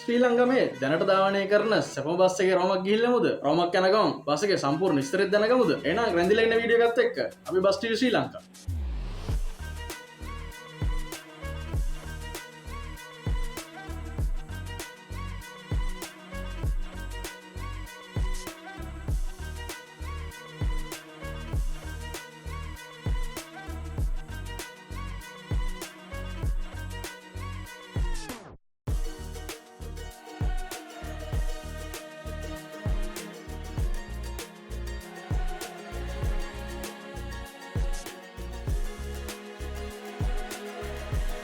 ශ්‍රී ලංකාවේ දැනට ධාවනය කරන සැප බස් එකේ රෝමක් ගිහිල්ලාමුද? රෝමක් යන ගමන් බස් එකේ සම්පූර්ණ විස්තරය දැනගමුද? එහෙනම් රැඳිලා ඉන්න වීඩියෝ එකත් එක්ක අපි බස් ටීවී ශ්‍රී ලංකා.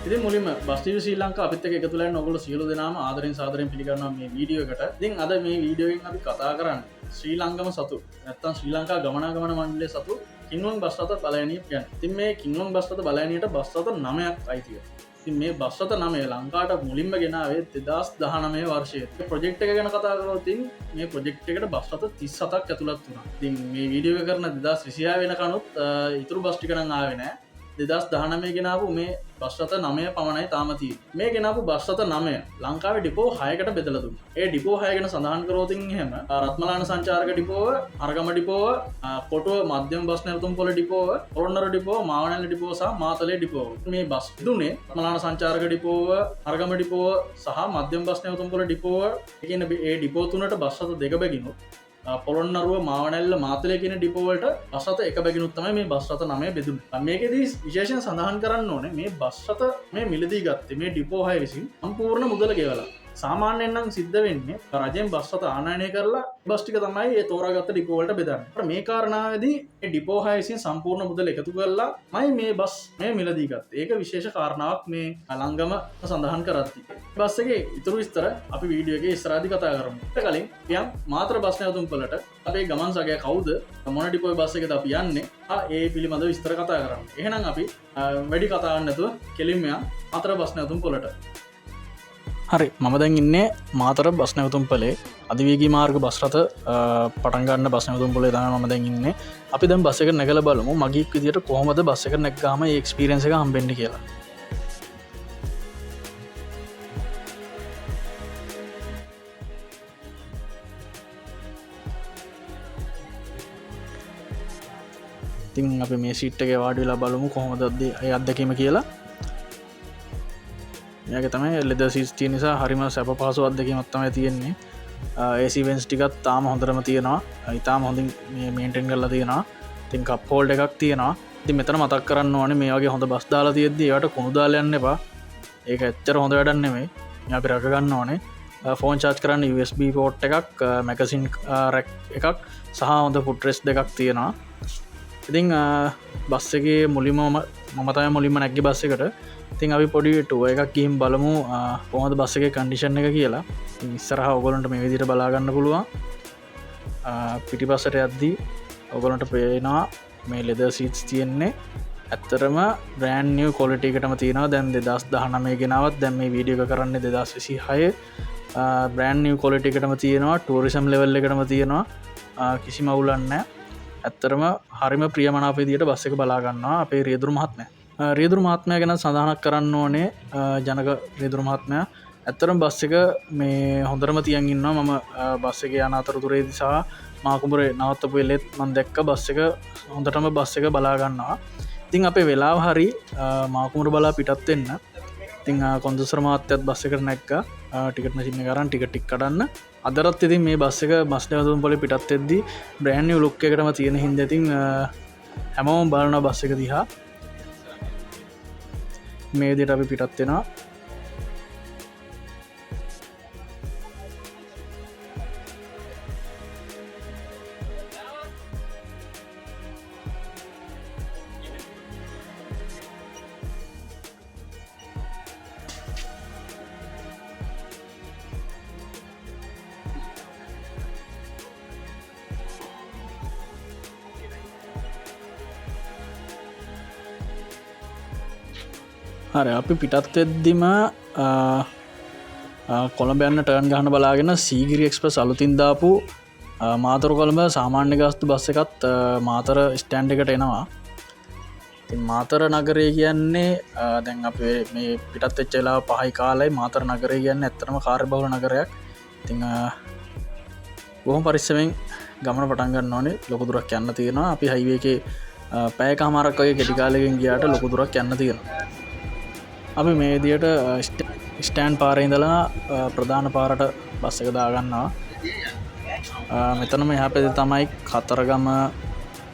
ඉතින් මුලින්ම බස් ටීවී ශ්‍රී ලංකා අපිත් එක්ක එකතු වෙලා ඉන්න ඔයගොල්ලෝ සියලු දෙනාම ආදරෙන් සාදරෙන් පිළිගන්නවා මේ වීඩියෝ එකට. ඉතින් අද මේ වීඩියෝ එකෙන් අපි කතා කරන්නේ ශ්‍රී ලංකම සතු නැත්තම් ශ්‍රී ලංකා ගමනාගමන මණ්ඩලයේ සතු කින්වන් බස් රථ බලයනිය ගැන. ඉතින් මේ කින්වන් බස් රථ බලයනියට බස් රථ 9ක් අයිතියි. ඉතින් මේ බස් රථ 9 ලංකාවට මුලින්ම ගෙනාවේ 2019 වර්ෂයේ. මේ ප්‍රොජෙක්ට් එක ගැන කතා කරොත් මේ ප්‍රොජෙක්ට් එකට බස් රථ 37ක් ඇතුළත් වුණා. ඉතින් මේ වීඩියෝ එක කරන 2026 වෙනකනුත් ඊතුරු බස් ටික නම් ආවේ නැහැ. 2019 ගෙනාවු මේ බස් රථ 9 පමණයි තාම තියෙන්නේ. මේ ගෙනාවු බස් රථ 9 ලංකාවේ ඩිපෝ 6කට බෙදලා දුන්නා. ඒ ඩිපෝ 6 ගැන සඳහන් කරොත් එහෙම රත්මලාන සංචාරක ඩිපෝව, අරගම ඩිපෝව, කොටුව මධ්‍යම බස් නැවතුම්පොළ ඩිපෝව, පොළොන්නරු ඩිපෝව, මාවනැල්ල ඩිපෝව සහ මාතලේ ඩිපෝව. මේ බස් දුන්නේ රත්මලාන සංචාරක ඩිපෝව, අරගම ඩිපෝව සහ මධ්‍යම බස් නැවතුම්පොළ ඩිපෝව. ඒ කියන්නේ මේ ඩිපෝ තුනට බස් රථ දෙක බැගිනුත් පොළොන්නරුව මාවනැල්ල මාතලේ කියන ඩිපෝ වලට බස් රථ එක බැගිනුත් තමයි මේ බස් රථ 9 බෙදුනේ. මේකෙදී විශේෂයෙන් සඳහන් කරන්න ඕනේ මේ බස් රථ මේ මිලදී ගත්තේ මේ ඩිපෝ 6 විසින් සම්පූර්ණ මුදල ගෙවලා. සාමාන්‍යයෙන් නම් සිද්ධ වෙන්නේ රජයෙන් බස් රථ ආනයනය කරලා බස් ටික තමයි ඒ තෝරාගත්ත ඩිපෝ වලට බෙදන්නේ. මේ කාරණාවේදී මේ ඩිපෝ 6 විසින් සම්පූර්ණ මුදල එකතු කරලාමයි මේ බස් මේ මිලදී ගත්තේ. ඒක විශේෂ කාරණාවක් මේ ලංගම සඳහන් කරද්දී. බස් එකේ ඊතුරු විස්තර අපි වීඩියෝ එකේ ඉස්සරහදී කතා කරමු. ඊට කලින් පියම් මාතර බස් නැවතුම්පළට අපේ ගමන් සගය කවුද? මොන ඩිපෝයේ බස් එකද අපි යන්නේ? ඒ පිළිබඳව විස්තර කතා කරමු. එහෙනම් අපි වැඩි කතා කරන්න නැතුව කෙලින්ම යමු මාතර බස් නැවතුම්පළට. හරි, මම දැන් ඉන්නේ මාතර බස් නැවතුම්පලේ අධිවේගී මාර්ග බස් රථ පටන් ගන්න බස් නැවතුම්පලේ තමයි මම දැන් ඉන්නේ. අපි දැන් බස් එක නැගලා බලමු මගීක් විදියට කොහොමද බස් එක නැග්ගාම ඒ එක්ස්පීරියන්ස් එක හම්බෙන්නේ කියලා. ඉතින් අපි මේ සීට් එකේ වාඩි වෙලා බලමු කොහොමද ඒ අත්දැකීම කියලා. මේක තමයි ලෙදර් සීට්ස් තියෙන නිසා හරිම සැප පහසු අත්දැකීමක් තමයි තියෙන්නේ. AC වෙන්ට්ස් ටිකත් තාම හොඳටම තියෙනවා. ඊටාම හොඳින් මේ මේන්ටේන් කරලා තියෙනවා. ඉතින් කප් හෝල්ඩ් එකක් තියෙනවා. ඉතින් මෙතන මතක් කරන්න ඕනේ මේ වගේ හොඳ බස් දාලා තියෙද්දි ඒවට කුණු දාලා යන්න එපා. ඒක ඇත්තට හොඳ වැඩක් නෙමෙයි. මේ අපි රැක ගන්න ඕනේ. ෆෝන් චාර්ජ් කරන්න USB පෝට් එකක්, මැගසින් රැක් එකක් සහ හොඳ ෆුට් රෙස්ට් දෙකක් තියෙනවා. ඉතින් බස් එකේ මුලින්ම මම තමයි මුලින්ම නැග්ගේ බස් එකට. ඉතින් අපි පොඩි ටුවර් එකක් ගිහින් බලමු කොහොමද බස් එකේ කන්ඩිෂන් එක කියලා. ඉතින් ඉස්සරහා ඔයගොල්ලන්ට මේ විදිහට බලා ගන්න පුළුවන්. පිටිපස්සට යද්දී ඔයගොල්ලන්ට පේනවා මේ ලෙදර් සීට්ස් තියෙන්නේ ඇත්තටම බ්‍රෑන්ඩ් නිව් ක්වොලිටි එකටම තියෙනවා. දැන් 2019 ගෙනාවත් දැන් මේ වීඩියෝ එක කරන්නේ 2026 බ්‍රෑන්ඩ් නිව් ක්වොලිටි එකටම තියෙනවා. ටූරිසම් ලෙවල් එකටම තියෙනවා. කිසිම අවුලක් නැහැ. ඇත්තරම හරිම ප්‍රියමනාප විදියට බස් එක බලා ගන්නවා අපේ රියදුරු මහත්මයා. රියදුරු මහත්මයා ගැන සඳහනක් කරන්න ඕනේ. ජනක රියදුරු මහත්මයා ඇත්තරම බස් එක මේ හොඳටම තියන් ඉන්නවා. මම බස් එක යන අතරතුරේදී සහ මාකුඹුරේ නවත්තපු වෙලෙත් මම දැක්ක බස් එක හොඳටම බස් එක බලා ගන්නවා. ඉතින් අපේ වෙලාව හරි මාකුඹුර බලා පිටත් වෙන්න. ඉතින් කොන්දස්තර මහත්තයත් බස් එකට නැග්ගා. ටිකට් මැෂින් එක අරන් ටිකට් කඩන්න. අදරත් ඉතින් මේ බස් එක බස් නැවතුම්පොළේ පිටත් වෙද්දී බ්‍රෑන්ඩ් නිව් ලුක් එකටම තියෙන හින්දා ඉතින් හැමෝම බලනවා බස් එක දිහා. මේ විදිහට අපි පිටත් වෙනවා. හරි, අපි පිටත් වෙද්දිම කොළඹ යන්න ටර්න් ගහන්න බලාගෙන සීගිරි එක්ස්ප්‍රස් අලුතින් දාපු මාතර කොළඹ සාමාන්‍ය ගාස්තු බස් එකත් මාතර ස්ටෑන්ඩ් එකට එනවා. තින් මාතර නගරය කියන්නේ දැන් අපේ මේ පිටත් එච්චලා පහයි කාලයි මාතර නගරය කියන්න ඇත්තනම කාර්බවල නගරයක්. ඉතිං බොහොම පරිස්සමෙන් ගමන පටන්ගන්න ඕනේ ලොකුදුරක් යන්න තියෙනවා. අපි හයිවේ එක පැය කමාරක් වගේ කෙටිකාලකින් ගියාට ලොකුදුරක් යන්න තියෙනවා. අපි මේ දියට ස්ටෑන් පාරඉඳලා ප්‍රධාන පාරට බස් එක දාගන්නවා. මෙතනම එහ පැති තමයි කතරගම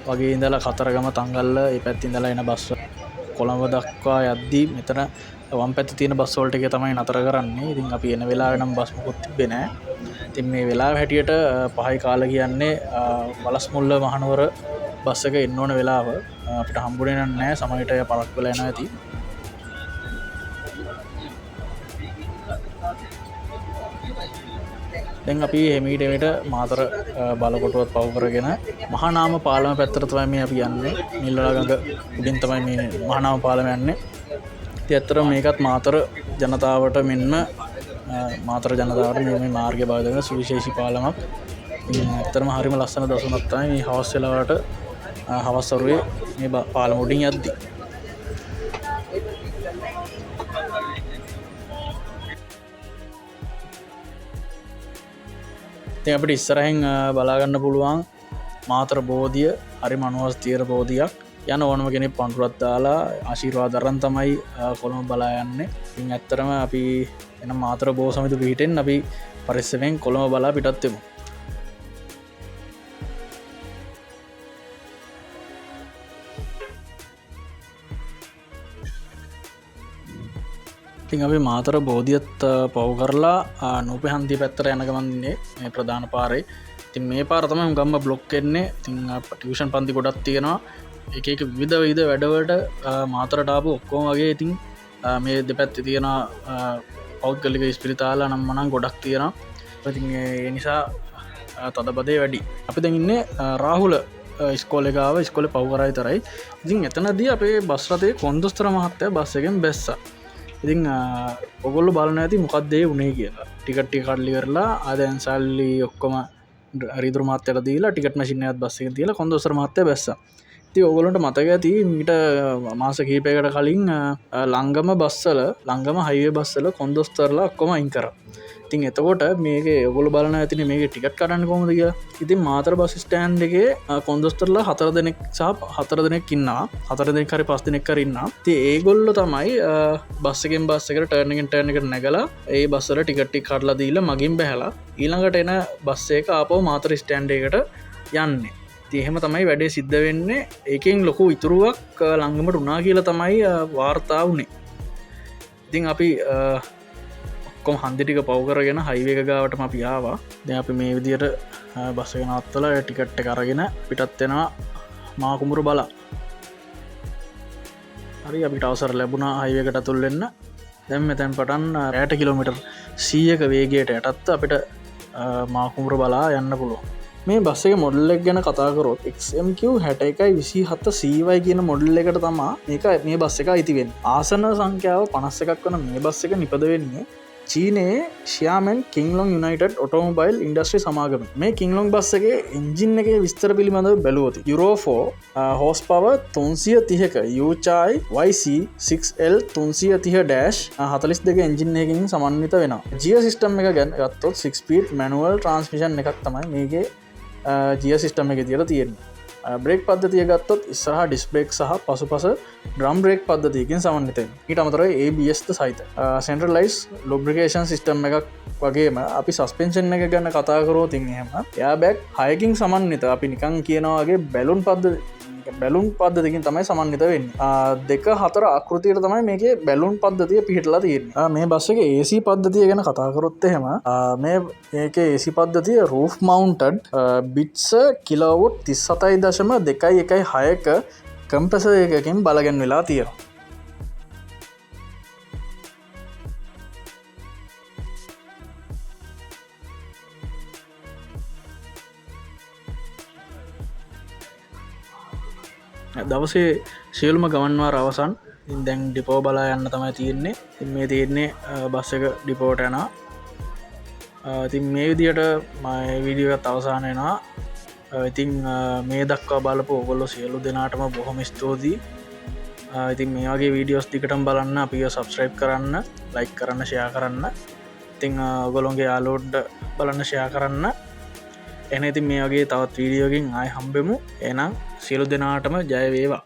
වගේ ඉඳලා කතරගම තංගල්ල ඒ පැත්ති ඉඳලා එන බස්ස කොළඹ දක්වා යද්දී මෙතන වම් පැත්ති තියෙන බස් වලට එක තමයි නතර කරන්නේ. ඉතින් අපි එන වෙලාවෙ නම් බස් මොකුත් තිබ්බේ නැහැ. ඉතින් මේ වෙලාව හැටියට පහයි කාල කියන්නේ වලස්මුල්ල මහනුවර බස් එක එන්න ඕන වෙලාව අපිට හම්බුනේ නැහැ. සමහරට පරක් වෙලා යනවා ඇති. දැන් අපි හෙමීටමට මාතර බලකොටුවත් පව් කරගෙන මහානාම පාලම පැත්තර තමයි මේ අපි යන්නේ. නිල්ලලාගඟ උඩින් තමයි මේ මහානාම පාලම යන්නේ. ඉතින් ඇත්තට මේකත් මාතර ජනතාවට මෙන්ම මාතර ජනතාවට මේ මාර්ගය බව දෙන සුවිශේෂී පාලමක්. ඇත්තටම හරිම ලස්සන දසුනක් තමයි මේ හවස් වෙලාවට හවස් වරුවේ මේ පාලම උඩින් යද්දී. ඉතින් අපිට ඉස්සරහෙන් බලාගන්න පුළුවන් මාතර බෝධිය හරි මනුවස් තියර බෝධියක්. යන ඕනම කෙනෙක් පඳුරක් දාලා ආශිර්වාද අරන් තමයි කොළඹ බලා යන්නේ. ඉතින් ඇත්තටම අපි එන මාතර බෝ සමිති පිහිටෙන් අපි පරිස්සමෙන් කොළඹ බලා පිටත් වෙමු. ඉතින් අපි මාතර බෝධියත් පව් කරලා නූපෙහන්දිය පැත්තට යන ගමන්නේ මේ ප්‍රධාන පාරේ. ඉතින් මේ පාර තමයි ගම්ම බ්ලොක් එන්නේ. ඉතින් ටියුෂන් පන්ති ගොඩක් තියෙනවා. එක එක විවිධ වැඩවලට මාතරට ආපු ඔක්කොම වගේ. ඉතින් මේ දෙපැත්තේ තියෙන පෞද්ගලික ඉස්පිරිතාල නම් මනම් ගොඩක් තියෙනවා. ඉතින් ඒ නිසා තදබදේ වැඩි. අපි දැන් ඉන්නේ රාහුල ඉස්කෝලේ ගාව. ඉස්කෝලේ පව් කරා විතරයි. ඉතින් එතනදී අපේ බස් රථයේ කොන්දොස්තර මහත්තයා බස් එකෙන් බැස්සා. ඉතින් ඔගොල්ලෝ බලන්න ඇති මොකක්ද ඒ උනේ කියලා. ටිකට් එක කඩලි කරලා ආදැන් සල්ලි ඔක්කොම රිදුරු මහත්තයට දීලා ටිකට් මැෂින් එකත් බස් එකෙන් තියලා කොන්දොස්තර මහත්තයා බැස්සා. ඉතින් ඔයගොල්ලන්ට මතක ඇති මීට මාස කිහිපයකට කලින් ලංගම බස්වල ලංගම හයිවේ බස්වල කොන්දොස්තරලා ඔක්කොම අයින් කරා. ඉතින් එතකොට මේකේ ඔයගොල්ලෝ බලන්න ඇතිනේ මේකේ ටිකට් කඩන්න කොහොමද කියලා. ඉතින් මාතර බස් ස්ටෑන්ඩ් එකේ කොන්දොස්තරලා 4 දෙනෙක් සහ 4 දෙනෙක් ඉන්නවා. 4 දෙනෙක් හරි 5 දෙනෙක් හරි ඉන්නවා. ඉතින් ඒගොල්ලෝ තමයි බස් එකෙන් බස් එකට ටර්න් එකෙන් ටර්න් එකට නැගලා ඒ බස් වල ටිකට් ටික කඩලා දීලා මගින් බහැලා ඊළඟට එන බස් එක ආපහු මාතර ස්ටෑන්ඩ් එකට යන්නේ. එහෙම තමයි වැඩේ සිද්ධ වෙන්නේ. ඒකෙන් ලොකු ඉතුරුවක් ලංගමට උනා කියලා තමයි වාර්තා වුණේ. ඉතින් අපි ඔක්කොම හන්දි ටික පව් කරගෙන හයිවේ එක ගාවටම අපි ආවා. දැන් අපි මේ විදියට බස් එක නවත්තලා ටිකට් එක අරගෙන පිටත් වෙනවා මාකුඹුර බලා. හරි අපිට අවසර ලැබුණා හයිවේ එකට ඇතුල් වෙන්න. දැන් මෙතෙන් පටන් රැට කිලෝමීටර් 100ක වේගයට යටත් අපිට මාකුඹුර බලා යන්න පුළුවන්. මේ බස් එක මොඩල් එක ගැන කතා කරොත් XMQ 6127 CY කියන මොඩල් එකට තමා මේ බස් එක අයිති වෙන්නේ. ආසන සංඛ්‍යාව 51ක් වන මේ බස් එක නිපද වෙන්නේ චීනයේ ෂියාමෙන් කින්ග්ලොන් යුනයිටඩ් ඔටෝමොබයිල් ඉන්ඩස්ට්‍රි සමාගම. මේ කින්ග්ලොන් බස් එකේ එන්ජින් එකේ විස්තර පිළිබඳව බැලුවොත් Euro 4 හෝස් පවර් 330ක Yuchai YC6L 330-42 එන්ජින් එකකින් සමන්විත වෙනවා. GIA සිස්ටම් එක ගැන ගත්තොත් 6 ස්පීඩ් මැනුවල් ට්‍රාන්ස්මිෂන් එකක් තමයි මේකේ GIA සිස්ටම් එක තියලා තියෙන්නේ. බ්‍රේක් පද්ධතිය ගත්තොත් ඉස්සරහා ඩිස්ක් බ්‍රේක් සහ පසුපස ඩ්‍රම් බ්‍රේක් පද්ධතියකින් සමන්විත වෙනවා. ඊට අමතරව ABS ද සහිත. සෙන්ට්‍රලයිස් ලුබ්‍රිකේෂන් සිස්ටම් එකක් වගේම අපි සස්පෙන්ෂන් එක ගැන කතා කරොත් එහෙම එයාබැග් 6කින් සමන්විත. අපි නිකන් කියනවා වගේ බැලුන් පද්ධතියකින් තමයි සමන්විත වෙන්නේ. 2 4 ආකෘතියට තමයි මේකේ බැලුන් පද්ධතිය පිහිටලා තියෙන්නේ. මේ බස් එකේ AC පද්ධතිය ගැන කතා කරොත් එහෙම මේකේ AC පද්ධතිය roof mounted bits කිලෝවොට් 37.216ක කම්ප්‍රෙසර් එකකින් බලගන්වලා තියෙනවා. දවසේ සියලුම ගමන්වාර අවසන්. දැන් ඩිපෝ බලා යන්න තමයි තියෙන්නේ. මේ තියෙන්නේ බස් එක ඩිපෝට යනවා. ඉතින් මේ විදියට මගේ වීඩියෝ එකත් අවසන් වෙනවා. ඉතින් මේ දක්වා බලපු ඔයගොල්ලෝ සියලු දෙනාටම බොහොම ස්තුතියි. ඉතින් මේ වගේ වීඩියෝස් දිකටම් බලන්න අපිෝ සබස්ක්‍රයිබ් කරන්න ලයික් කරන්න ෂයා කරන්න ඉතිං ඔගොලොන්ගේ යාලෝඩ්ඩ බලන්න ෂයා කරන්න එන ඉතින් මේ වගේ තවත් වීඩියෝගින් ආය හම්බෙමු එනම් සියලු දෙනාටම ජයවේවා